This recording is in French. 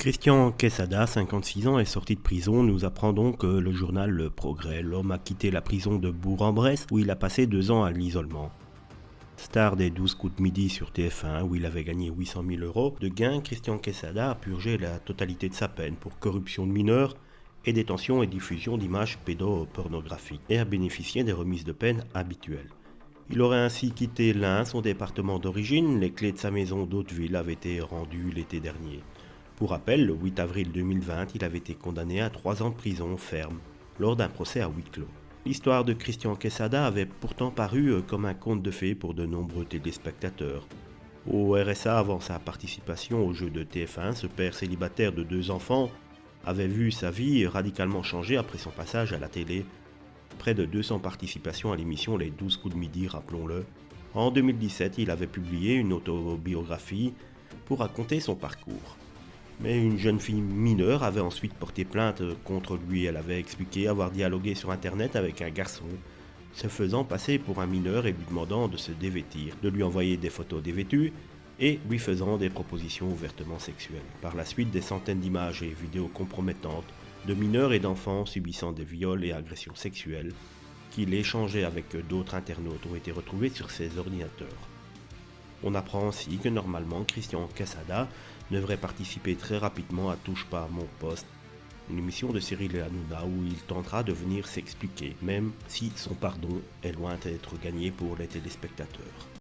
Christian Quesada, 56 ans, est sorti de prison. Nous apprendons que le journal Le Progrès. L'homme a quitté la prison de Bourg-en-Bresse où il a passé 2 ans à l'isolement. Star des 12 coups de midi sur TF1 où il avait gagné 800 000 euros de gains, Christian Quesada a purgé la totalité de sa peine pour corruption de mineurs et détention et diffusion d'images pédopornographiques et a bénéficié des remises de peine habituelles. Il aurait ainsi quitté l'Ain, son département d'origine. Les clés de sa maison d'Hauteville avaient été rendues l'été dernier. Pour rappel, le 8 avril 2020, il avait été condamné à 3 ans de prison ferme lors d'un procès à huis clos. L'histoire de Christian Quesada avait pourtant paru comme un conte de fées pour de nombreux téléspectateurs. Au RSA, avant sa participation au jeu de TF1, ce père célibataire de 2 enfants avait vu sa vie radicalement changer après son passage à la télé. Près de 200 participations à l'émission Les 12 coups de midi, rappelons-le. En 2017, il avait publié une autobiographie pour raconter son parcours. Mais une jeune fille mineure avait ensuite porté plainte contre lui. Elle avait expliqué avoir dialogué sur internet avec un garçon, se faisant passer pour un mineur et lui demandant de se dévêtir, de lui envoyer des photos dévêtues et lui faisant des propositions ouvertement sexuelles. Par la suite, des centaines d'images et vidéos compromettantes de mineurs et d'enfants subissant des viols et agressions sexuelles qu'il échangeait avec d'autres internautes ont été retrouvées sur ses ordinateurs. On apprend ainsi que normalement Christian Quesada devrait participer très rapidement à Touche pas à mon poste, une émission de Cyril Hanouna où il tentera de venir s'expliquer, même si son pardon est loin d'être gagné pour les téléspectateurs.